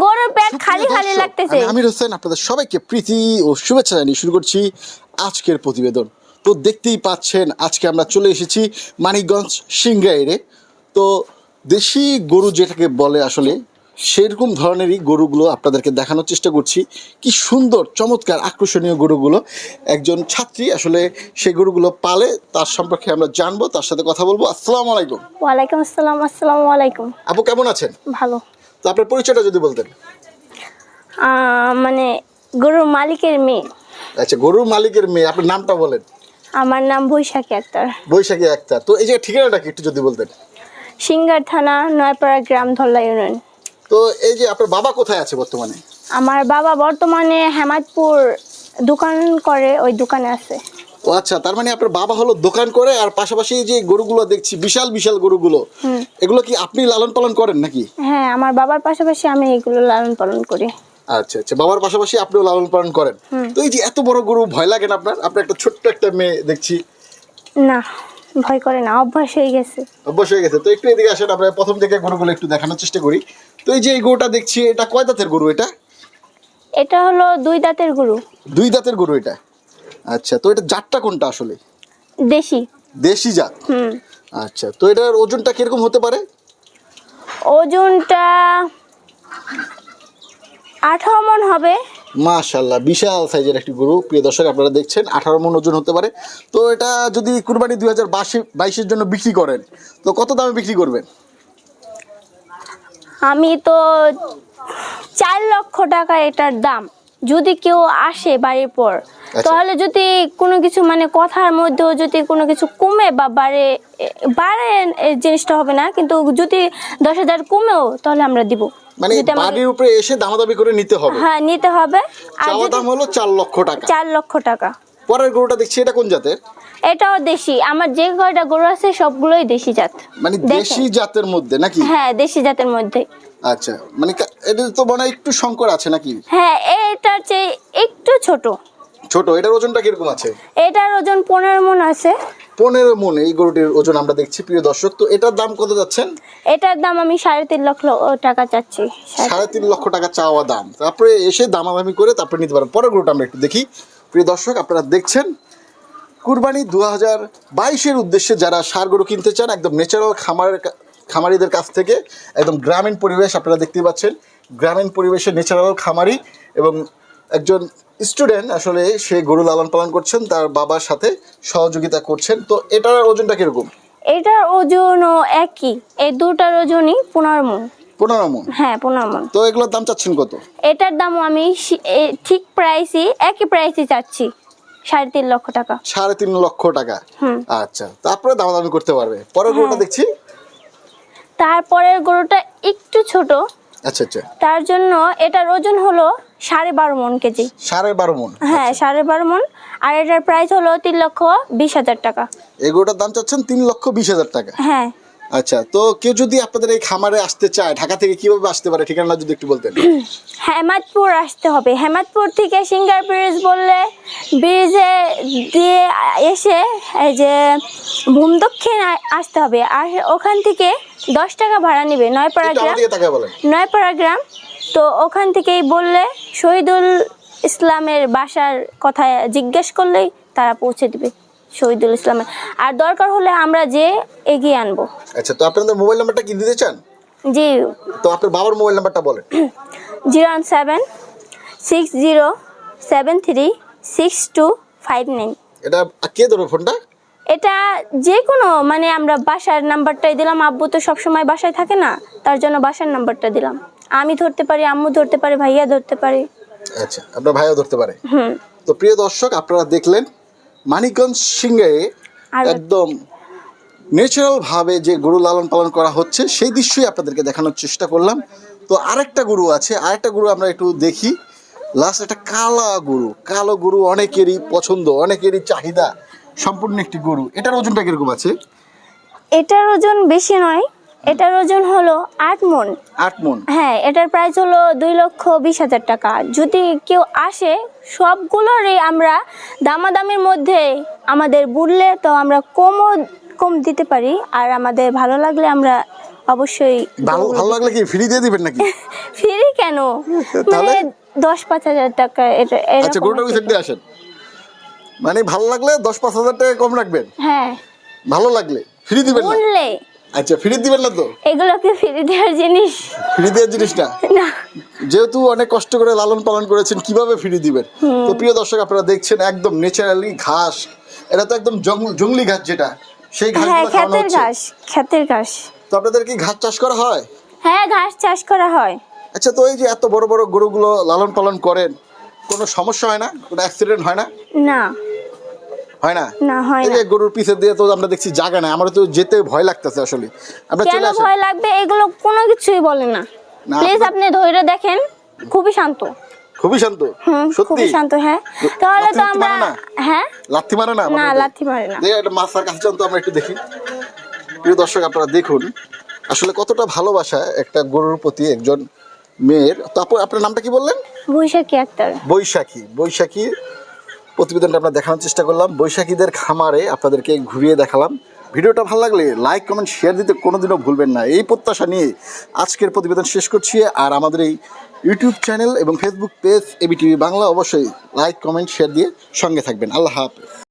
গরুর পেট খালি খালি লাগতেছে। আমি আমির হোসেন আপনাদের সবাইকে প্রীতি ও শুভেচ্ছা জানিয়ে শুরু করছি আজকের প্রতিবেদন। তো দেখতেই পাচ্ছেন আজকে আমরা চলে এসেছি মানিকগঞ্জ সিংগাইরে। তো দেশি গরু যেটাকে বলে আসলে সেরকম ধরনেরই গরুগুলো আপনাদেরকে দেখানোর চেষ্টা করছি। কি সুন্দর চমৎকার আকর্ষণীয় গরুগুলো। একজন ছাত্রী আসলে সেই গরুগুলো পালে, তার সম্পর্কে আমরা জানবো, তার সাথে কথা বলবো। আসসালামু আলাইকুম। ওয়ালাইকুম আসসালাম। আসসালামু আলাইকুম। আপু কেমন আছেন? ভালো। তো আপনার পরিচয়টা যদি বলতেন। মানে গরুর মালিকের মেয়ে। আচ্ছা, গরুর মালিকের মেয়ে, আপনার নামটা বলেন। আমার নাম বৈশাখী আক্তার। বৈশাখী আক্তার। তো এই যে ঠিকানাটা কি একটু যদি বলতেন। সিঙ্গার থানা, নয়পাড়া গ্রাম, ধল্লা ইউনিয়ন। তো এই যে আপনার বাবা কোথায় আছে বর্তমানে? আমার বাবা বর্তমানে হেমাদপুর দোকান করে, ওই দোকানে আছে। ও আচ্ছা, তার মানে আপনার বাবা হলো দোকান করে, আর পাশাপাশি এই যে গরুগুলো দেখছি বিশাল বিশাল গরুগুলো, এগুলো কি আপনি লালন পালন করেন নাকি? হ্যাঁ, আমার বাবার পাশাপাশি আমি এগুলো লালন পালন করি। আচ্ছা আচ্ছা, বাবার পাশাপাশি আপনিও লালন পালন করেন। তো এই যে এত বড় গরু ভয় লাগে না আপনার? আপনার একটা ছোট্ট একটা মেয়ে দেখছি। না, ভয় করে না, অভ্যাস হয়ে গেছে। অভ্যাস হয়ে গেছে। তো একটু এদিকে আসেন, আমরা প্রথম থেকে গরুগুলো একটু দেখানোর চেষ্টা করি। তো এই যে এই গরুটা দেখছি, এটা কয় দাঁতের গরু? এটা হলো 2 দাঁতের গরু। 2 দাঁতের গরু এটা। আচ্ছা, তো এটা জাতটা কোনটা আসলে? দেশি। দেশি জাত। আচ্ছা, তো এটার ওজনটা কিরকম হতে পারে? ওজনটা 18 মণ হবে। মাশাআল্লাহ, বিশাল সাইজের একটি গরু। প্রিয় দর্শক, আপনারা দেখছেন 18 মণ ওজন হতে পারে। তো এটা যদি কুরবানি 2022-এর জন্য বিক্রি করেন, তো কত দামে বিক্রি করবেন? আমি তো 4 লক্ষ টাকা এটার দাম। যদি কেউ আসে বাড়ির পর, তাহলে যদি কোনো কিছু মানে কথার মধ্যেও যদি কোনো কিছু কমে বা বাড়ে এই জিনিসটা হবে না, কিন্তু যদি 10,000 কমেও তাহলে আমরা দিব। মানে বাড়ির উপরে এসে দামাদামি করে নিতে হবে? হ্যাঁ, নিতে হবে। আর চাওয়া দাম হলো 4 লক্ষ টাকা। 4 লক্ষ টাকা। পরের গরুটা দেখছি, এটা কোন জাতের? এটাও দেশি। আমার যে কয়টা গরু আছে সবগুলোই দেশি জাত। মানে দেশি জাতের মধ্যে নাকি? হ্যাঁ, দেশি জাতের মধ্যে। আচ্ছা, মানে এটা তো মনে হয় একটু সংকর আছে নাকি? হ্যাঁ, এটার চেয়ে একটু ছোট। ছোট। এটার ওজনটা কিরকম আছে? এটার ওজন 15 মণ আছে। 15 মণ এই গরুটির ওজন আমরা দেখছি। প্রিয় দর্শক, তো এটার দাম কত যাচ্ছেন? এটার দাম আমি 3.5 লক্ষ টাকা চাচ্ছি। 3.5 লক্ষ টাকা চাওয়া দাম। তারপরে এসে দামাদামি করে তারপরে নিতে পারেন। পরের গরুটা আমরা একটু দেখি। প্রিয় দর্শক, আপনারা দেখছেন কুরবানি 2022-এর উদ্দেশ্যে যারা ষাঁড় গরু কিনতে চান, একদম ন্যাচারাল খামারিদের কাছ থেকে, একদম গ্রামীণ পরিবেশ আপনারা দেখতেই পাচ্ছেন। গ্রামীণ পরিবেশে ন্যাচারাল খামারি এবং একজন স্টুডেন্ট আসলে সে গরু লালন পালন করছেন, তার বাবার সাথে সহযোগিতা করছেন। তো এটার ওজনটা কিরকম? এটার ওজনও একই। এই দুটার ওজনই 15 মণ। 15 মণ? হ্যাঁ, 15 মণ। তো এগুলোর দাম চাচ্ছেন কত? এটার দামও আমি ঠিক প্রাইসই, একই প্রাইসই চাচ্ছি, 3.5 লক্ষ টাকা। 3.5 লক্ষ টাকা। আচ্ছা, তারপরে দামাদামি করতে পারবে। পরের গরুটা দেখছি। তারপরের গরুটা একটু ছোট। আচ্ছা আচ্ছা। তার জন্য এটার ওজন হলো 12.5 মণ কেজি। 12.5 মণ? হ্যাঁ, 12.5 মণ। আর এটার প্রাইস হলো 3,20,000 টাকা। এই গরুটার দাম চাচ্ছেন 3,20,000 টাকা? হ্যাঁ। আচ্ছা, তো কেউ যদি আপনাদের এই খামারে আসতে চায়, ঢাকা থেকে কিভাবে আসতে পারে? ঠিকানা যদি একটু বলতেন। হেমাদপুর আসতে হবে। হেমাদপুর থেকে সিঙ্গার ব্রিজ বললে ব্রিজে দিয়ে এসে এই যে ভূম দক্ষিণ আসতে হবে। আর ওখান থেকে 10 টাকা ভাড়া নেবে। নয়পাড়া গ্রাম। তো ওখান থেকেই বললে শহীদুল ইসলামের বাসার কথা জিজ্ঞেস করলেই তারা পৌঁছে দিবে। শহীদুল ইসলামের। আর দরকার হলে আমরা যে এগিয়ে আনবো। আচ্ছা, তো আপনাদের মোবাইল নাম্বারটা কি দিতে চান? জি। তো আপনার বাবার মোবাইল নাম্বারটা বলেন। 01760736259। এটা কে ধরবে ফোনটা? এটা যে কোনো মানে আমরা বাসার নাম্বারটাই দিলাম। আব্বু তো সবসময় বাসায় থাকে না, তার জন্য বাসার নাম্বারটা দিলাম। আমি ধরতে পারি, আম্মু ধরতে পারে, ভাইয়া ধরতে পারে। আচ্ছা, আপনার ভাইও ধরতে পারে। তো প্রিয় দর্শক, আপনারা দেখলেন মানিকগঞ্জ সিংগাইয়ে একদম ন্যাচারাল ভাবে যে গরু লালন পালন করা হচ্ছে সেই দৃশ্যই আপনাদেরকে দেখানোর চেষ্টা করলাম। তো আরেকটা গরু আছে, আরেকটা গরু আমরা একটু দেখি। লাস্ট একটা কালো গরু অনেকেরই পছন্দ, অনেকেরই চাহিদা সম্পূর্ণ একটি গরু। এটার ওজনটা কিরকম আছে? এটার ওজন বেশি নয়। এটার ওজন হলো 8 মণ। 8 মণ? হ্যাঁ। এটার প্রাইস হলো 2,20,000 টাকা। যদি কেউ আসে, সবগুলোরই আমরা দামাদামির মধ্যে আমাদের বললে তো আমরা কম দিতে পারি। আর আমাদের ভালো লাগলে আমরা অবশ্যই ভালো ভালো লাগলে কি ফ্রি দিয়ে দিবেন নাকি? ফ্রি কেন, তাহলে? মানে 10-5 হাজার টাকা আচ্ছা, এরকম গরুটা ওই সাইড দিয়ে আসেন। মানে ভালো লাগলে 10-5 হাজার টাকা কম রাখবেন, হ্যাঁ ভালো লাগলে ফ্রি দিবেন না? শুনলে আচ্ছা, ফ্রি দিবেন না তো? এগুলো কি ফ্রি দেওয়ার জিনিস? ফ্রি দেওয়ার জিনিসটা না। যেহেতু অনেক কষ্ট করে লালন পালন করেছেন, কিভাবে ফ্রি দিবেন? তো প্রিয় দর্শক, আপনারা দেখছেন একদম ন্যাচারালি ঘাস, এটা তো একদম জংলি ঘাস, যেটা সেই হ্যাঁ, ঘাসগুলো খাওয়ানো ক্ষেতের হচ্ছে। ঘাস, ক্ষেতের ঘাস। তো আপনাদের কি ঘাস চাষ করা হয়? হ্যাঁ, ঘাস চাষ করা হয়। আচ্ছা, তো এই যে এত বড় বড় গরুগুলো লালন পালন করেন, কোনো সমস্যা হয় না? কোনো অ্যাক্সিডেন্ট হয় না? না হয় না? না, হয় এই না। যে গরুর পিছে দিয়ে তো আমরা দেখছি জায়গা নাই, আমার তো যেতে ভয় লাগতেছে আসলে। আপনারা কেন চলে আসেন। ভয় লাগবে? এগুলো কোনো কিছুই বলে না। না, প্লিজ আপনি ধরে দেখেন, খুবই শান্ত। খুবই শান্ত। সত্যি? খুবই শান্ত, হ্যাঁ। তাহলে তো লাথি আমরা, মারে না? হ্যাঁ, লাথি মারে না? না লাথি মারে না। একটা মাছার কাছে যান তো, আমরা একটু দেখি। প্রিয় দর্শক, আপনারা দেখুন আসলে কতটা ভালোবাসা একটা গরুর প্রতি একজন মেয়ের। তারপর আপনার নামটা কি বললেন? বৈশাখী আক্তার। বৈশাখী প্রতিবেদনটা আমরা দেখানোর চেষ্টা করলাম। বৈশাখীদের খামারে আপনাদেরকে ঘুরিয়ে দেখালাম। ভিডিওটা ভালো লাগলে লাইক, কমেন্ট, শেয়ার দিতে কোনোদিনও ভুলবেন না। এই প্রত্যাশা নিয়ে আজকের প্রতিবেদন শেষ করছি। আর আমাদের এই ইউটিউব চ্যানেল এবং ফেসবুক পেজ ABTV বাংলা অবশ্যই লাইক, কমেন্ট, শেয়ার দিয়ে সঙ্গে থাকবেন। আল্লাহ হাফেজ।